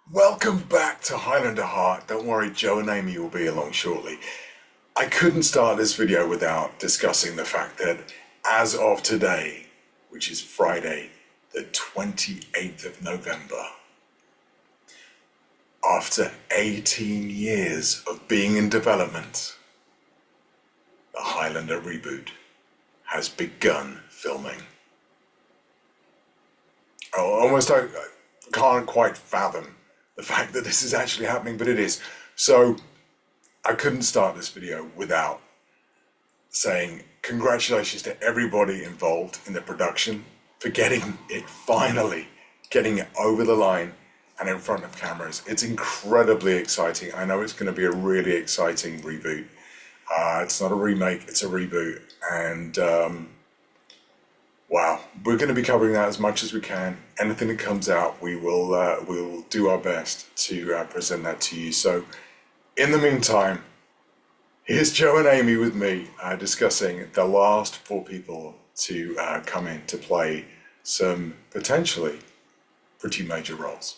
Welcome back to Highlander Heart. Don't worry, Joe and Amy will be along shortly. I couldn't start this video without discussing the fact that as of today, which is Friday, the 28th of November, after 18 years of being in development, the Highlander Reboot has begun filming. I can't quite fathom the fact that this is actually happening, but it is. So I couldn't start this video without saying congratulations to everybody involved in the production for getting it over the line and in front of cameras. It's incredibly exciting. I know it's going to be a really exciting reboot. It's not a remake, it's a reboot. And wow, we're going to be covering that as much as we can. Anything that comes out, we'll do our best to present that to you. So in the meantime, here's Joe and Amy with me discussing the last 4 people to come in to play some potentially pretty major roles.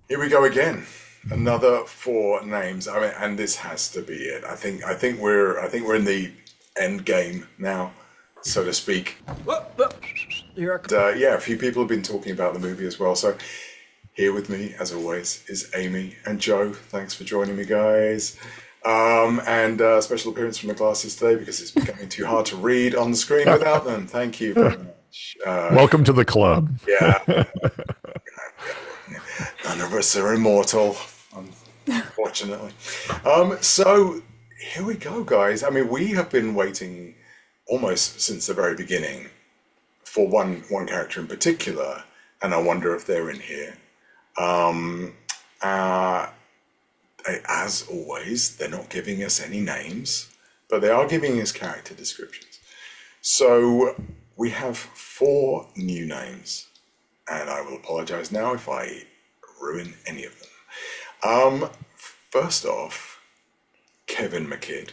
Here we go again. Another 4 names. I mean, and this has to be it. I think we're in the end game now, so to speak. Yeah, a few people have been talking about the movie as well. So here with me, as always, is Amy and Joe. Thanks for joining me, guys. And special appearance from the glasses today because it's becoming too hard to read on the screen without them. Thank you very much. Welcome to the club. Yeah. None of us are immortal, unfortunately. So here we go, guys. I mean, we have been waiting almost since the very beginning for one character in particular, and I wonder if they're in here. As always, they're not giving us any names, but they are giving us character descriptions. So we have 4 new names, and I will apologize now if I ruin any of them. First off, Kevin McKidd.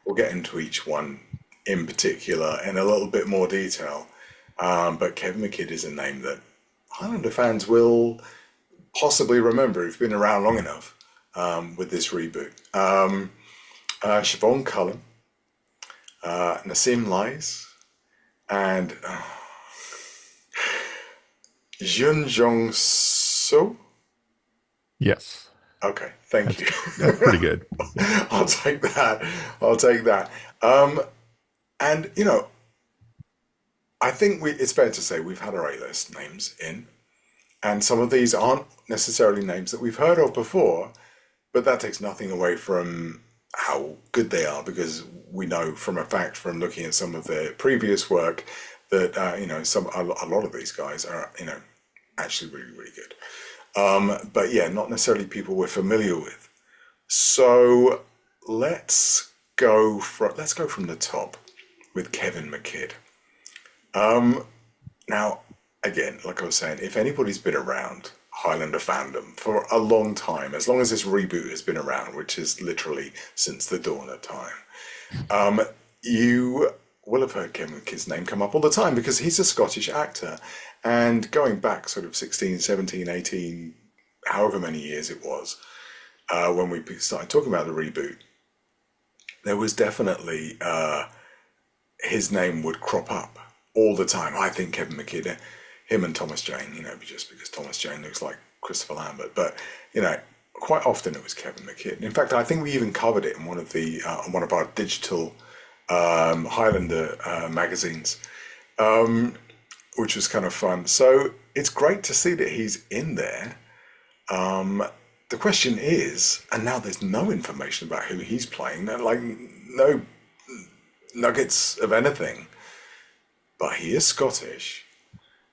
We'll get into each one in particular in a little bit more detail, but Kevin McKidd is a name that Highlander fans will possibly remember who've been around long enough with this reboot. Siobhan, Cullen, Nasim Les, and Jun Jong So? Yes. Okay, thank you. That's pretty good. I'll take that. And, you know, I think it's fair to say we've had our A-list names in, and some of these aren't necessarily names that we've heard of before, but that takes nothing away from how good they are, because we know from a fact from looking at some of their previous work that, you know, a lot of these guys are, you know, actually really, really good. But yeah, not necessarily people we're familiar with. So let's go from the top with Kevin McKidd. Now, again, like I was saying, if anybody's been around Highlander fandom for a long time, as long as this reboot has been around, which is literally since the dawn of time, you will have heard Kevin McKidd's name come up all the time because he's a Scottish actor. And going back sort of 16, 17, 18, however many years it was, when we started talking about the reboot, there was definitely, his name would crop up all the time. I think Kevin McKidd, him and Thomas Jane, you know, just because Thomas Jane looks like Christopher Lambert, but, you know, quite often it was Kevin McKidd. In fact, I think we even covered it in one of our digital Highlander magazines, which was kind of fun. So it's great to see that he's in there. The question is, and now there's no information about who he's playing, like no nuggets of anything, but he is Scottish.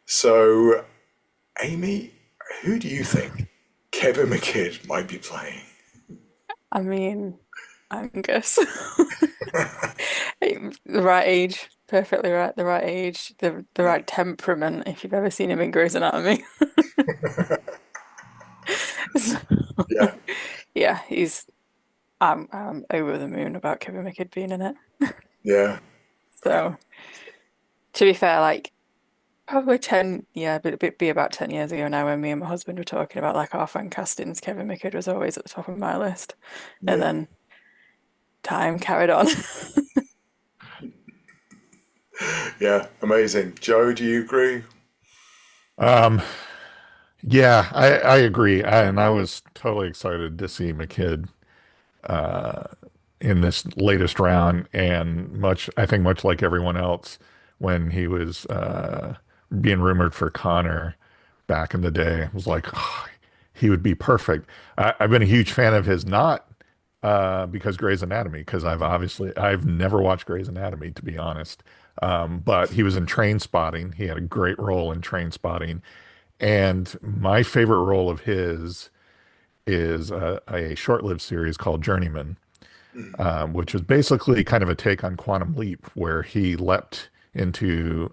So, Amy, who do you think Kevin McKidd might be playing? I mean, Angus. The right age. perfectly right, the right age, the Yeah, right temperament. If you've ever seen him in Grey's Anatomy, so, yeah, yeah, I'm over the moon about Kevin McKidd being in it. yeah, So to be fair, like probably 10, yeah, but it'd be about 10 years ago now when me and my husband were talking about like our fan castings. Kevin McKidd was always at the top of my list, and yeah, then time carried on. yeah. Amazing. Joe, do you agree? Um, yeah, I agree. And I was totally excited to see McKidd uh, in this latest round, and I think much like everyone else, when he was being rumored for Connor back in the day, I was like, oh, he would be perfect. I've been a huge fan of his, not because Grey's Anatomy, because I've never watched Grey's Anatomy, to be honest. But he was in Train Spotting. He had a great role in Train Spotting, and my favorite role of his is a short-lived series called Journeyman, Mm, which was basically kind of a take on Quantum Leap, where he leapt into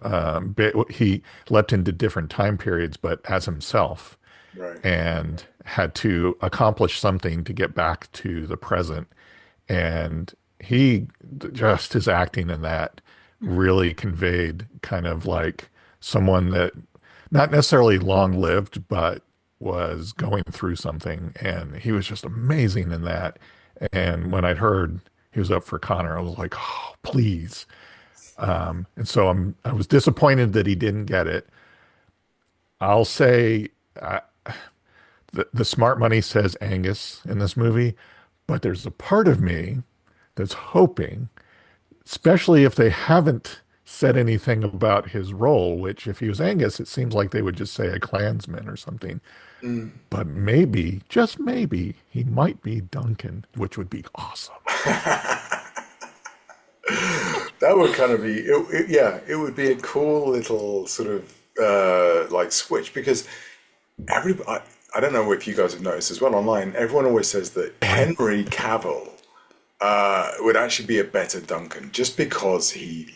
different time periods, but as himself, right. and had to accomplish something to get back to the present. And he just his acting in that really conveyed kind of like someone that not necessarily long lived, but was going through something. And he was just amazing in that. And when I'd heard he was up for Connor, I was like, oh, please. And so I was disappointed that he didn't get it. I'll say uh, the smart money says Angus in this movie, but there's a part of me that's hoping, especially if they haven't said anything about his role, which if he was Angus, it seems like they would just say a Klansman or something. Mm. But maybe, just maybe, he might be Duncan, which would be awesome. That would kind of be, yeah, it would be a cool little sort of like switch because I don't know if you guys have noticed as well online, everyone always says that Henry Cavill would actually be a better Duncan just because he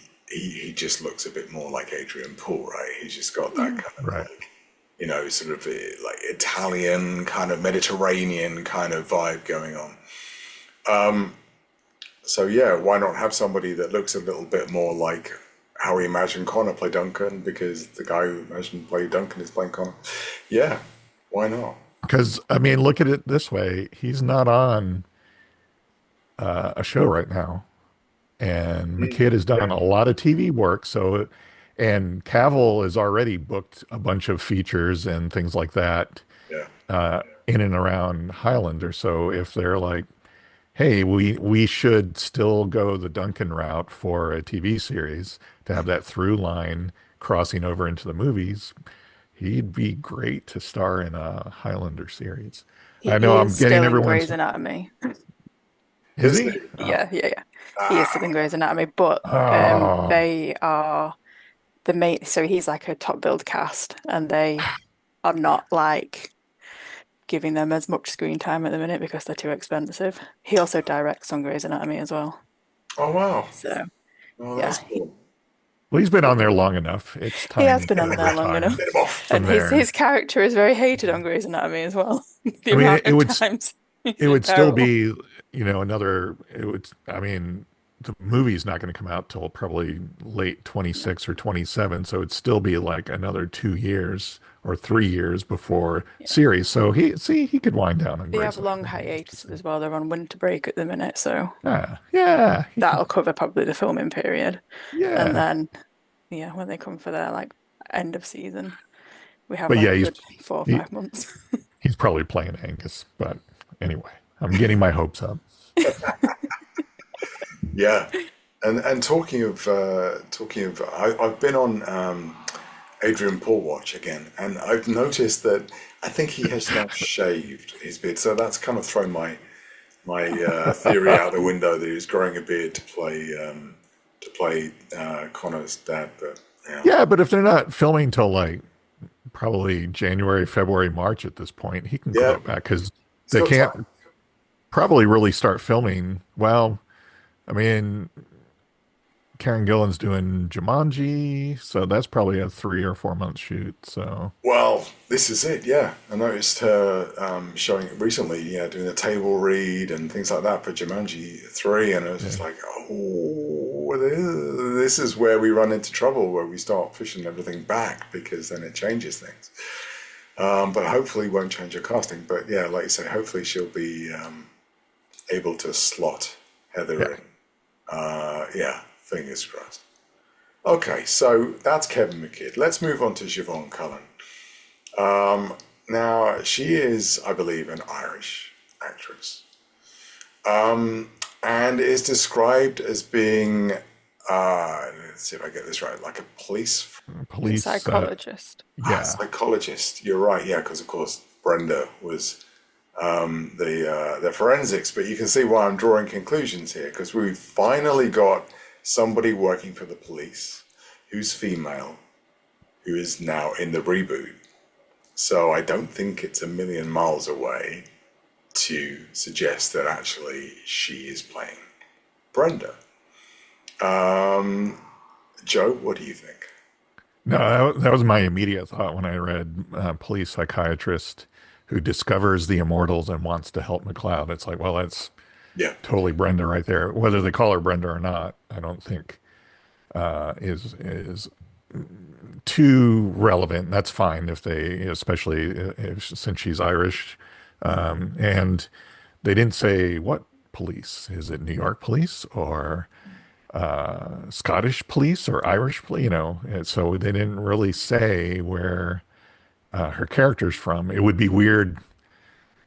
just looks a bit more like Adrian Paul, right? He's just got that kind of Right. like, sort of like Italian kind of Mediterranean kind of vibe going on. So yeah, why not have somebody that looks a little bit more like how we imagine Connor play Duncan because the guy who imagined play Duncan is playing Connor. Yeah, why not? Because, I mean, look at it this way. He's not on a show right now. And Mm, McKidd has done yeah, a lot of TV work. And Cavill has already booked a bunch of features and things like that yeah. in and around Highlander. So if they're like, hey, we should still go the Duncan route for a TV series to have that through line crossing over into the movies, he'd be great to star in a Highlander series. I know He I'm is getting still in everyone's. Grey's Anatomy. Is Is he? he? Oh, Yeah, yeah, yeah. He is still in Grey's Anatomy, but oh, they are the main. So he's like a top build cast, and they are not like giving them as much screen time at the minute because they're too expensive. He also directs on Grey's Anatomy as well. Oh wow. So Oh, yeah, that's cool. well, he's been on there long enough. It's he has time been to on there long enough, retire Get him off. from and his there. character is very hated on Grey's Anatomy as well. The I mean, amount of times he's it just would still terrible. be, I mean, the movie's not going to come out till probably late 26 or 27. So it'd still be like another 2 years or 3 years before Yeah. series. So he could wind down on They have Grey's long Anatomy. Who's to hiatuses say? as well. They're on winter break at the minute, so Yeah, he could, that'll cover probably the filming period. And yeah. then, yeah, when they come for their like end of season, we have But like yeah, a good four or he, 5 months. he's probably playing Angus. But anyway, I'm getting my hopes up. Yeah. And talking of, I've been on Adrian Paul watch again, and I've noticed that I think he has now shaved his beard. So that's kind of thrown my theory out the window that he was growing a beard to play Connor's dad. But yeah, Yeah, but if they're not filming till like probably January, February, March at this point, he can grow yeah, it back because he's they got time. can't probably really start filming. Well, I mean, Karen Gillan's doing Jumanji, so that's probably a 3 or 4 month shoot. So Well, this is it, yeah. I noticed her showing it recently, yeah, doing a table read and things like that for Jumanji 3, and I was just yeah, like, oh, this is where we run into trouble, where we start pushing everything back because then it changes things. But hopefully won't change her casting. But yeah, like you say, hopefully she'll be able to slot Heather yeah. in. Yeah, fingers crossed. Okay, so that's Kevin McKidd. Let's move on to Siobhan Cullen. Now, she is, I believe, an Irish actress, and is described as being, let's see if I get this right, like a police A Police. psychologist. Yeah, psychologist. You're right, yeah, because of course Brenda was the forensics, but you can see why I'm drawing conclusions here because we've finally got somebody working for the police who's female, who is now in the reboot. So I don't think it's a million miles away to suggest that actually she is playing Brenda. Um, Joe, what do you think? no, that was my immediate thought when I read police psychiatrist who discovers the immortals and wants to help McLeod. It's like, well, that's Yeah. totally Brenda right there. Whether they call her Brenda or not, I don't think is too relevant. That's fine if they, especially since she's Irish, and they didn't say what police. Is it New York police or Scottish police or Irish police? You know, and so they didn't really say where her character's from. It would be weird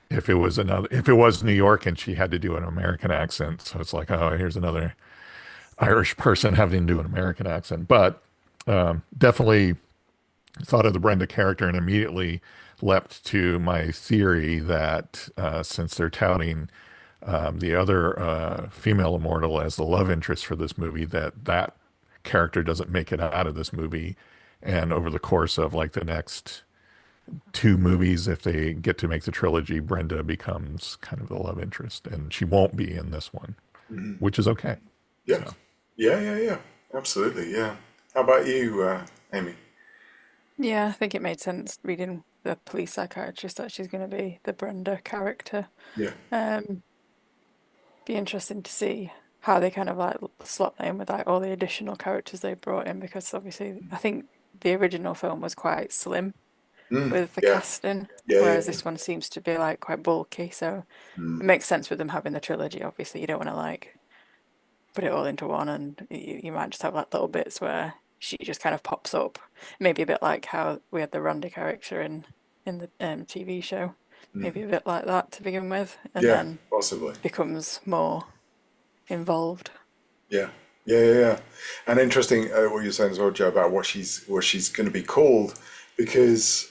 if it was New York and she had to do an American accent. So it's like, oh, here's another Irish person having to do an American accent. But definitely thought of the Brenda character and immediately leapt to my theory that since they're touting the other female immortal as the love interest for this movie, that character doesn't make it out of this movie. And over the course of like the next 2 movies, if they get to make the trilogy, Brenda becomes kind of the love interest, and she won't be in this one, which is okay. Yeah. So Yeah. Absolutely, yeah. How about you, Amy? Yeah, I think it made sense reading the police psychiatrist that she's going to be the Brenda character. Yeah. Um, be interesting to see how they kind of like slot that in with like all the additional characters they brought in because obviously I think the original film was quite slim with the Yeah. casting, whereas Yeah. this one seems to be like quite bulky. So it makes sense with them having the trilogy. Obviously, you don't want to like put it all into one, and you might just have like little bits where she just kind of pops up. Maybe a bit like how we had the Randy character in the TV show. Maybe a bit like that to begin with, and Yeah, then possibly. becomes more involved. Yeah. Yeah. And interesting what you're saying as well, Joe, about what she's going to be called, because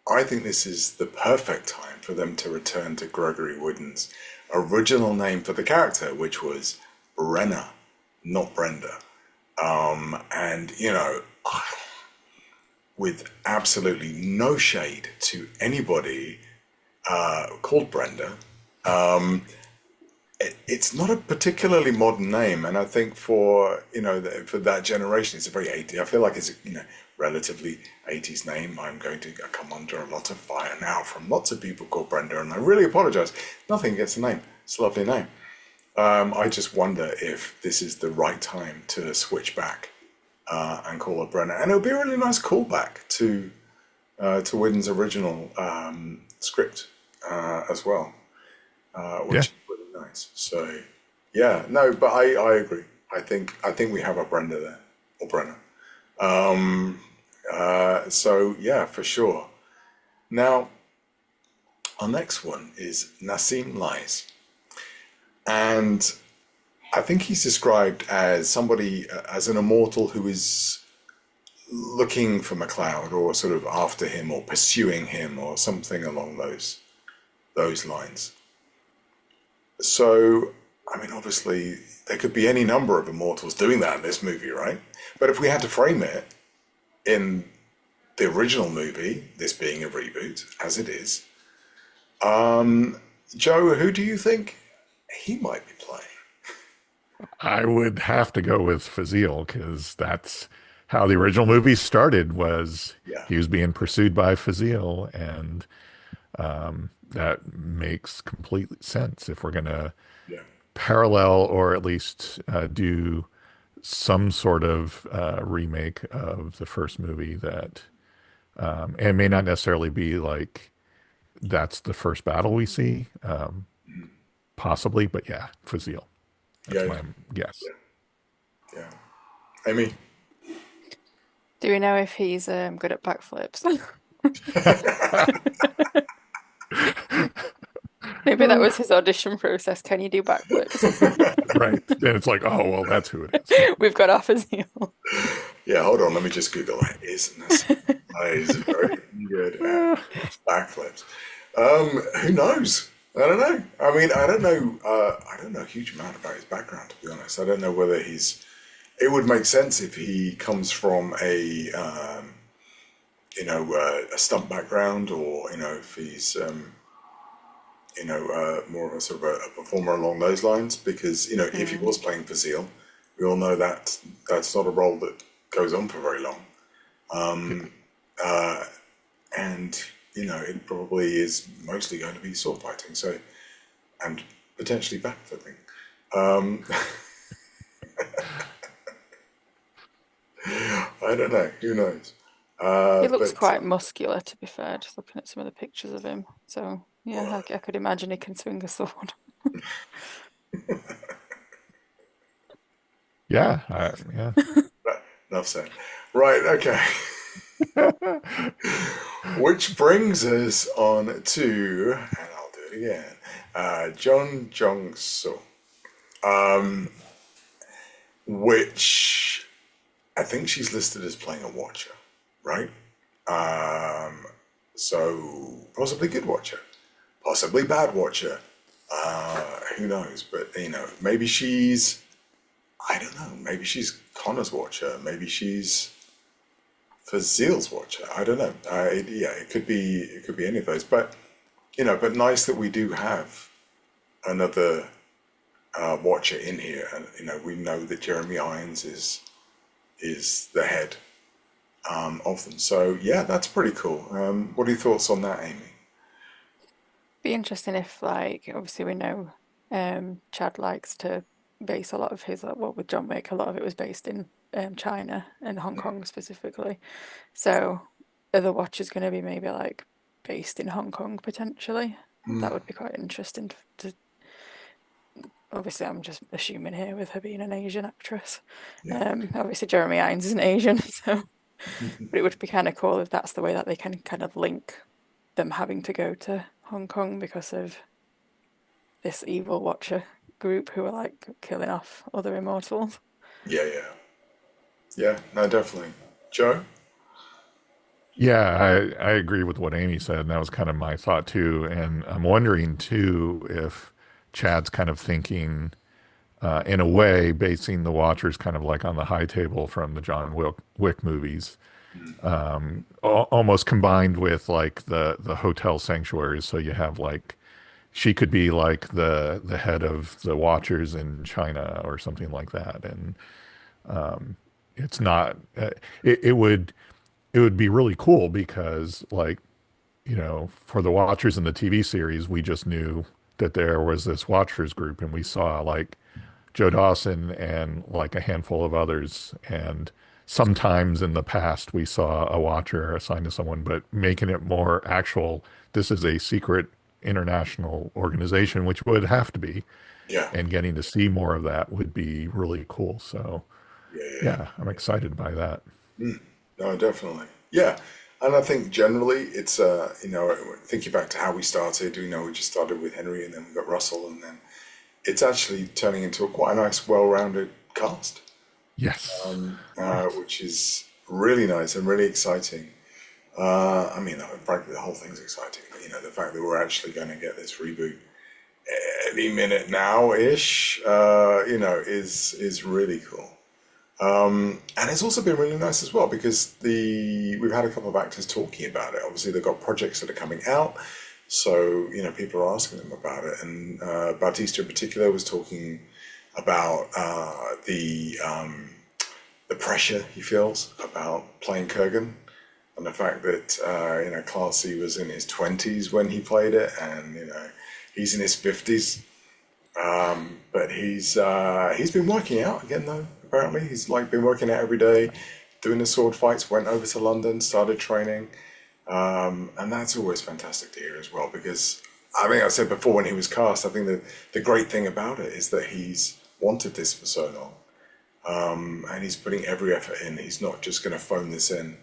I think this is the perfect time for them to return to Gregory Wooden's original name for the character, which was Brenna, not Brenda. And with absolutely no shade to anybody called Brenda, it's not a particularly modern name, and I think for that generation, it's a very 80s. I feel like it's a relatively 80s name. I'm going to come under a lot of fire now from lots of people called Brenda, and I really apologize. Nothing against the name; it's a lovely name. I just wonder if this is the right time to switch back and call her Brenna, and it would be a really nice callback to Whedon's original script as well, yeah, which is really nice. So yeah, no, but I agree. I think we have a Brenda there or Brenna. So yeah, for sure. Now, our next one is Nasim Les. And I think he's described as somebody, as an immortal who is looking for MacLeod or sort of after him or pursuing him or something along those lines. So, I mean, obviously, there could be any number of immortals doing that in this movie, right? But if we had to frame it in the original movie, this being a reboot, as it is, Joe, who do you think he might be playing? I would have to go with Fazil because that's how the original movie started. Was Yeah, he was being pursued by Fazil, and that makes complete sense if we're gonna yeah, parallel or at least do some sort of remake of the first movie that, and it may not necessarily be like that's the first battle we see, mhm, possibly, but yeah, Fazil. yeah, That's yeah, my guess. yeah. Amy. Do we know if he's good at backflips? Maybe that was his audition process. Can you do backflips? Right. Then it's like, oh, well, that's who it is. We've got off as heel. Yeah, hold on. Let me just Google it. Isn't this? He's very good at backflips. Who knows? I don't know. I mean, I don't know. I don't know a huge amount about his background, to be honest. I don't know whether he's. It would make sense if he comes from a stunt background, or if he's, more of a sort of a performer along those lines. Because if he Mm. was playing for Zeal, we all know that that's not a role that goes on for very long. Yeah. Uh, and it probably is mostly going to be sword fighting, so and potentially backflipping. Um, I don't know. Who knows? He looks But quite muscular, to be fair, just looking at some of the pictures of him. So, yeah, I could imagine he can swing a sword. Yeah. Yeah. enough said. Right. Okay. Which brings us on to, and I'll do it again. John Jong So, which I think she's listed as playing a watcher, right? Um, so possibly good watcher, possibly bad watcher. Who knows? But maybe she's, I don't know. Maybe she's Connor's watcher. Maybe she's Fazil's watcher. I don't know. Yeah, it could be. It could be any of those. But but nice that we do have another watcher in here, and we know that Jeremy Irons is the head of them. So yeah, that's pretty cool. What are your thoughts on that, Amy? Be interesting if, like, obviously we know Chad likes to base a lot of his, like, what with John Wick, a lot of it was based in China and Hong Kong specifically. So are the Watchers going to be maybe like based in Hong Kong potentially? That would be quite interesting to, obviously I'm just assuming here with her being an Asian actress. Yeah. Obviously Jeremy Irons is an Asian, so but it would be kind of cool if that's the way that they can kind of link them having to go to Hong Kong because of this evil Watcher group who are like killing off other immortals. Yeah, yeah, yeah. No, definitely. Joe? Yeah, I agree with what Amy said, and that was kind of my thought too. And I'm wondering too if Chad's kind of thinking, in a way, basing the Watchers kind of like on the high table from the Wick movies, almost combined with like the hotel sanctuaries. So you have like she could be like the head of the Watchers in China or something like that, and it's not. It would be really cool because like for the Watchers in the TV series, we just knew that there was this Watchers group, and we saw like Joe Dawson and like a handful of others. And sometimes in the past, we saw a Watcher assigned to someone, but making it more actual, this is a secret international organization, which would have to be, Yeah, and getting to see more of that would be really cool. So, yeah, yeah, yeah, I'm excited by that. yeah. No, definitely. Yeah, and I think generally it's thinking back to how we started. We just started with Henry, and then we got Russell, and then it's actually turning into a quite a nice, well-rounded cast, Yes. which is really nice and really exciting. I mean, frankly, the whole thing's exciting. But the fact that we're actually going to get this reboot any minute now-ish, is really cool. And it's also been really nice as well because we've had a couple of actors talking about it. Obviously, they've got projects that are coming out, so people are asking them about it. And Bautista in particular was talking about the pressure he feels about playing Kurgan, and the fact that Classy was in his 20s when he played it, and he's in his 50s. But he's been working out again though. Apparently, he's like been working out every day, doing the sword fights. Went over to London, started training, and that's always fantastic to hear as well. Because I think I said before when he was cast, I think that the great thing about it is that he's wanted this for so long, and he's putting every effort in. He's not just going to phone this in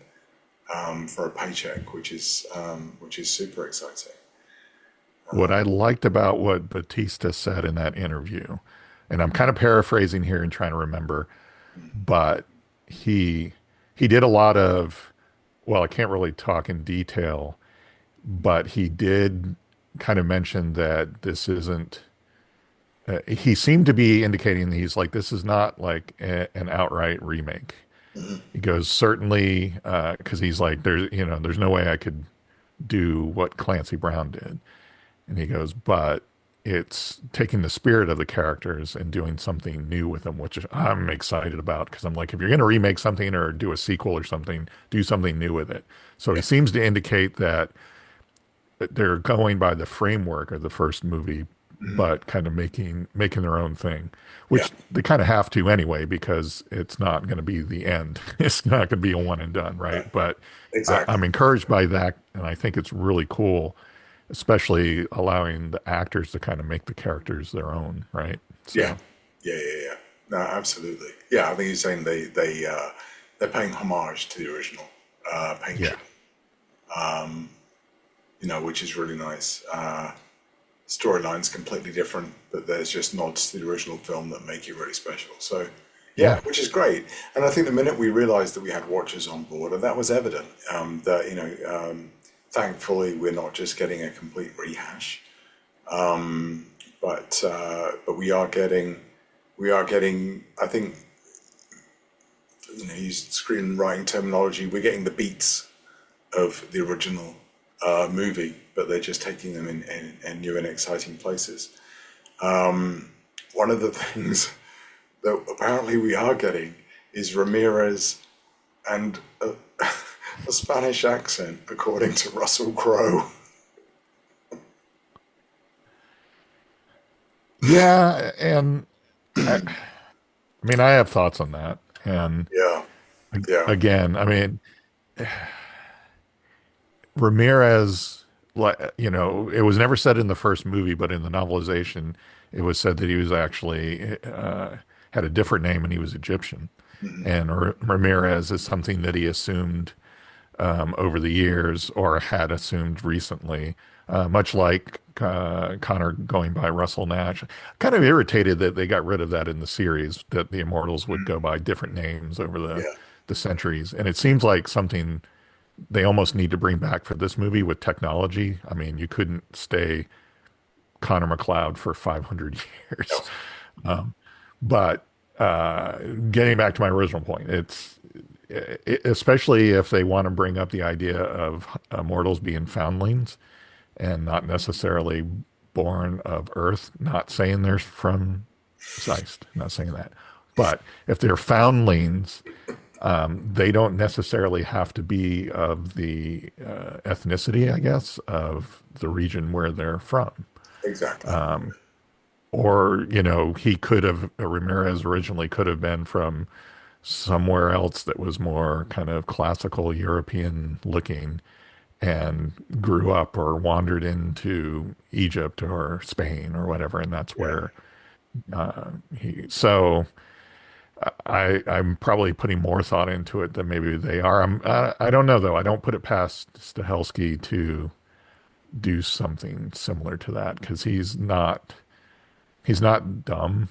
for a paycheck, which is super exciting. What I liked about what Batista said in that interview, and I'm kind of paraphrasing here and trying to remember, but he he did a lot of, well, I can't really talk in detail, but he did kind of mention that this isn't. He seemed to be indicating that he's like, this is not like an outright remake. He goes, certainly, because he's like, there's no way I could do what Clancy Brown did. And he goes, but it's taking the spirit of the characters and doing something new with them, which I'm excited about because I'm like, if you're going to remake something or do a sequel or something, do something new with it. So he seems to indicate that they're going by the framework of the first movie, but kind of making their own thing, Yeah, which they kind of have to anyway because it's not going to be the end. It's not going to be a one and done, right? right. But Exactly. I'm encouraged by that, and I think it's really cool, especially allowing the actors to kind of make the characters their own, right? Yeah, So yeah. No, absolutely. Yeah, I think he's saying they're paying homage to the original yeah, painting, which is really nice. Storyline's completely different, but there's just nods to the original film that make it really special. So, yeah, yeah, which is great. And I think the minute we realised that we had watchers on board, and that was evident, that thankfully we're not just getting a complete rehash, but we are getting. I think use screenwriting terminology. We're getting the beats of the original movie, but they're just taking them in new and exciting places. One of the things that apparently we are getting is Ramirez and a Spanish accent, according to Russell Crowe. yeah. And I mean, I have thoughts on that. And Yeah, yeah, again, I mean, Ramirez, like, it was never said in the first movie, but in the novelization, it was said that he was actually had a different name and he was Egyptian. And Ramirez is something that he assumed over the years or had assumed recently, much like Connor going by Russell Nash. Kind of irritated that they got rid of that in the series, that the Immortals would go by different names over yeah, the centuries. And it seems like something they almost need to bring back for this movie with technology. I mean, you couldn't stay Connor McLeod for 500 years. no, But getting back to my original point, especially if they want to bring up the idea of immortals being foundlings and not necessarily born of Earth. Not saying they're from Zeist, not saying that. But if they're foundlings, they don't necessarily have to be of the ethnicity, I guess, of the region where they're from. exactly. Or, he could have, Ramirez originally could have been from somewhere else that was more kind of classical European looking and grew up or wandered into Egypt or Spain or whatever. And that's Yeah, where so I'm probably putting more thought into it than maybe they are. I don't know though. I don't put it past Stahelski to do something similar to that because he's not dumb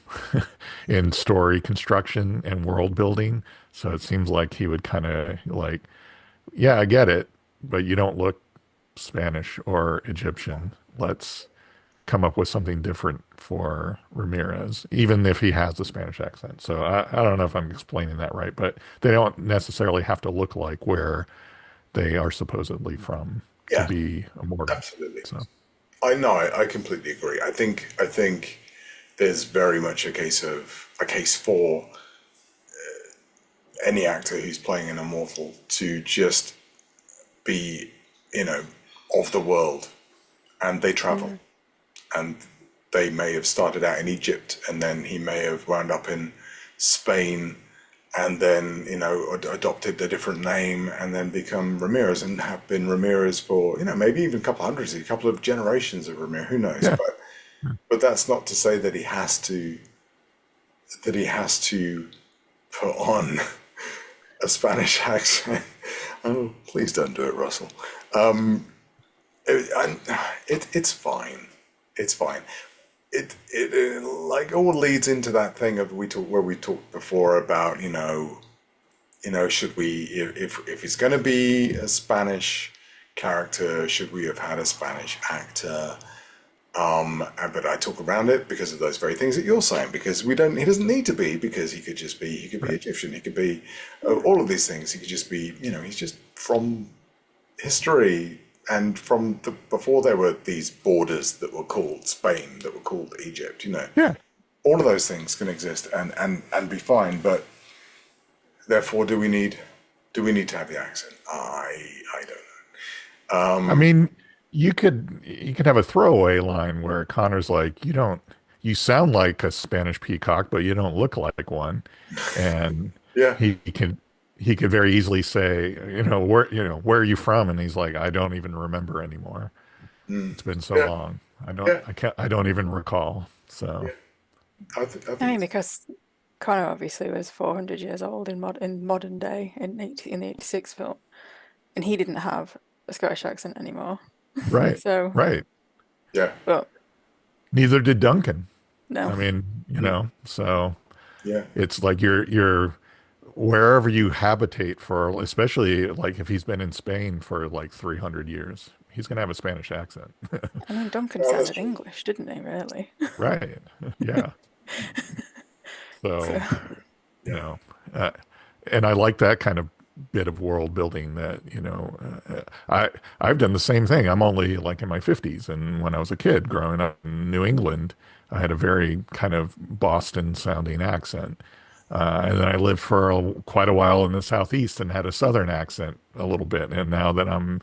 in story construction and world building. So it seems like he would kind of like, yeah, I get it, but you don't look Spanish or Egyptian. Let's come up with something different for Ramirez, even if he has a Spanish accent. So I don't know if I'm explaining that right, but they don't necessarily have to look like where they are supposedly from to yeah, be immortal. absolutely. So I know. I completely agree. I think. there's very much a case for any actor who's playing an immortal to just be, you know, of the world, and they travel, and they may have started out in Egypt, and then he may have wound up in Spain, and then, you know, adopted a different name, and then become Ramirez, and have been Ramirez for, you know, maybe even a couple of generations of Ramirez. Who knows? Yeah. But that's not to say that he has to put on a Spanish accent. Oh, please don't do it, Russell. It's fine. It's fine. It like all leads into that thing of where we talked before about, should we, if it's going to be a Spanish character, should we have had a Spanish actor? But I talk around it because of those very things that you're saying, because he doesn't need to be, because he could be Egyptian, he could be all of these things. He could just be, he's just from history, and from before there were these borders that were called Spain, that were called Egypt, Yeah. all of those things can exist and be fine. But therefore, do we need to have the accent? I don't know. I mean, you could have a throwaway line where Connor's like, you sound like a Spanish peacock, but you don't look like one. And Yeah. he could very easily say, where are you from? And he's like, I don't even remember anymore. It's been so Yeah. long. Yeah. I don't even recall. So Yeah. I think I mean, because Connor obviously was 400 years old in modern day in the 86 film, and he didn't have a Scottish accent anymore. right, So, right. yeah. but Neither did Duncan. no. I mean, so Yeah. it's like you're wherever you habitate for, especially like if he's been in Spain for like 300 years, he's gonna have a Spanish accent. I mean, Duncan Oh, that's sounded true. English, didn't he, really? Right. Yeah. So, So, you Yeah. know, uh, and I like that kind of bit of world building that, I've done the same thing. I'm only like in my 50s. And when I was a kid growing up in New England, I had a very kind of Boston sounding accent. And then I lived for quite a while in the Southeast and had a Southern accent a little bit. And now that I'm,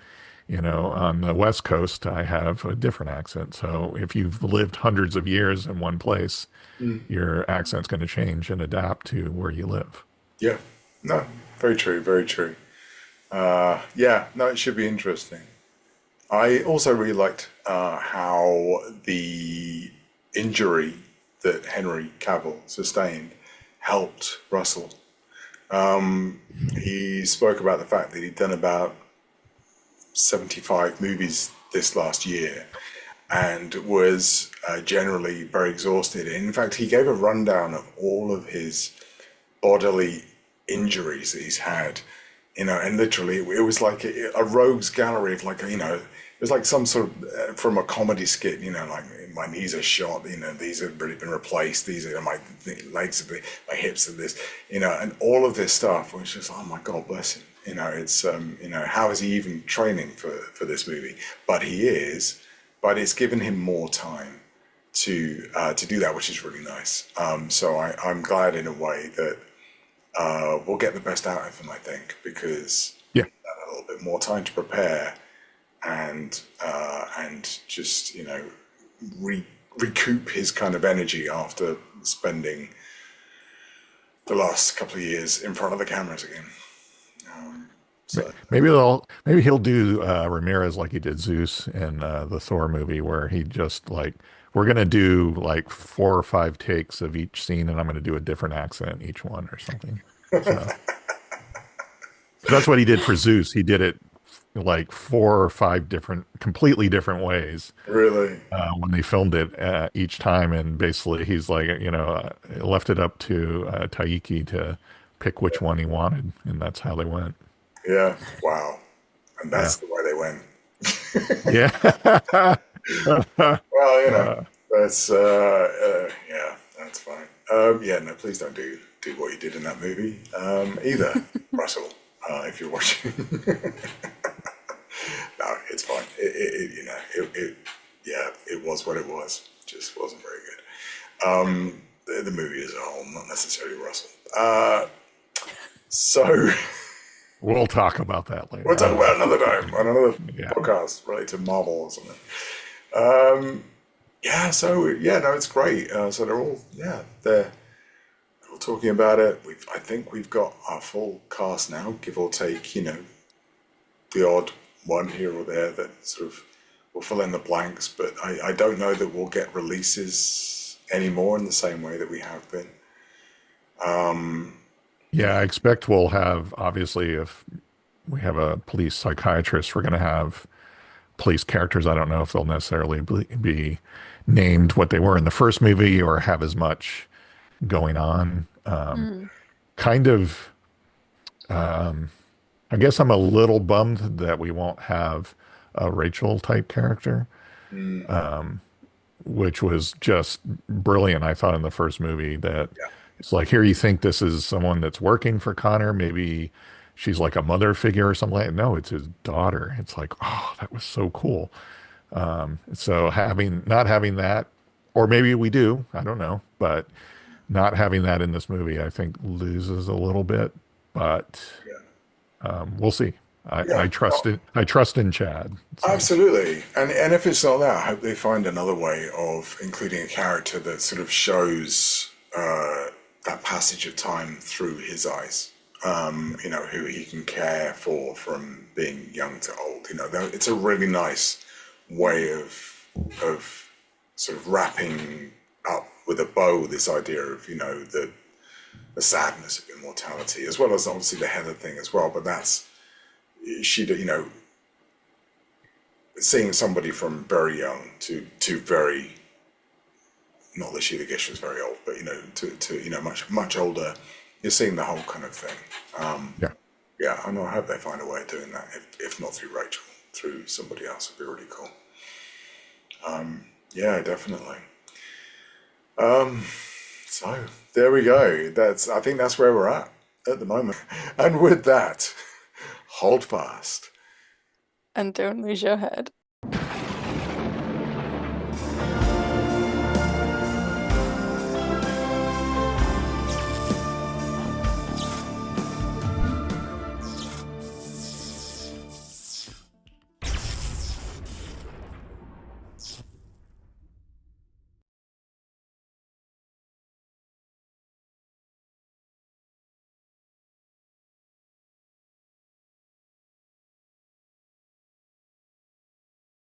on the West Coast, I have a different accent. So if you've lived hundreds of years in one place, your accent's going to change and adapt to where you live. Yeah. No. Very true. Very true. Yeah. No. It should be interesting. I also really liked how the injury that Henry Cavill sustained helped Russell. He spoke about the fact that he'd done about 75 movies this last year and was generally very exhausted. In fact, he gave a rundown of all of his bodily injuries that he's had, and literally it was like a rogues gallery of it was like some sort of from a comedy skit, like my knees are shot, these have really been replaced, these are my legs, my hips are this, and all of this stuff was just, oh my God, bless him. It's how is he even training for this movie? But he is, but it's given him more time to do that, which is really nice. So I'm glad in a way that we'll get the best out of him, I think, because Yeah. he had a little bit more time to prepare and just recoup his kind of energy after spending the last couple of years in front of the cameras again. So Maybe he'll do Ramirez like he did Zeus in the Thor movie, where he just like, we're gonna do like 4 or 5 takes of each scene, and I'm gonna do a different accent each one or something. So that's what he did for Zeus. He did it like 4 or 5 different, completely different ways really, when they filmed it each time, and basically he's like, left it up to Taiki to pick which one he wanted, and that's how they went. yeah, wow, and Yeah. that's the way they went. Yeah. Well, Uh, that's yeah, that's fine. Yeah, no, please don't do what you did in that movie either, Russell. If you're watching, no, it's fine. Yeah, it was what it was. Just wasn't very good. The movie as a whole, not necessarily Russell. So We'll talk about that we'll later. talk about it another time on another Yeah. podcast related to Marvel or something. Um, yeah, so yeah, no, it's great. So they're all they're all talking about it. I think we've got our full cast now, give or take. The odd one here or there that sort of will fill in the blanks, but I don't know that we'll get releases anymore in the same way that we have been. Yeah, I expect we'll have, obviously, if we have a police psychiatrist, we're going to have police characters. I don't know if they'll necessarily be named what they were in the first movie or have as much going on. Mm. Kind of, I guess I'm a little bummed that we won't have a Rachel type character, Mm, which was just brilliant. I thought in the first movie that yeah, it's like, here you think this is someone that's working for Connor. Maybe she's like a mother figure or something like that. No, it's his daughter. It's like, oh, that was so cool. So not having that, or maybe we do, I don't know, but not having that in this movie, I think loses a little bit, but yeah, we'll see. yeah. I trust it. I trust in Chad. So Absolutely. And if it's not that, I hope they find another way of including a character that sort of shows that passage of time through his eyes. Who he can care for from being young to old. It's a really nice way of sort of wrapping up with a bow this idea of, the sadness of immortality, as well as obviously the Heather thing as well. But that's she, seeing somebody from very young to very, not that she, I guess she was very old, but to much older, you're seeing the whole kind of thing. yeah, Yeah, I know. I hope they find a way of doing that. If not through Rachel, through somebody else, would be really cool. Yeah, definitely. So there we go. I think that's where we're at the moment. And with that, hold fast. And don't lose your head.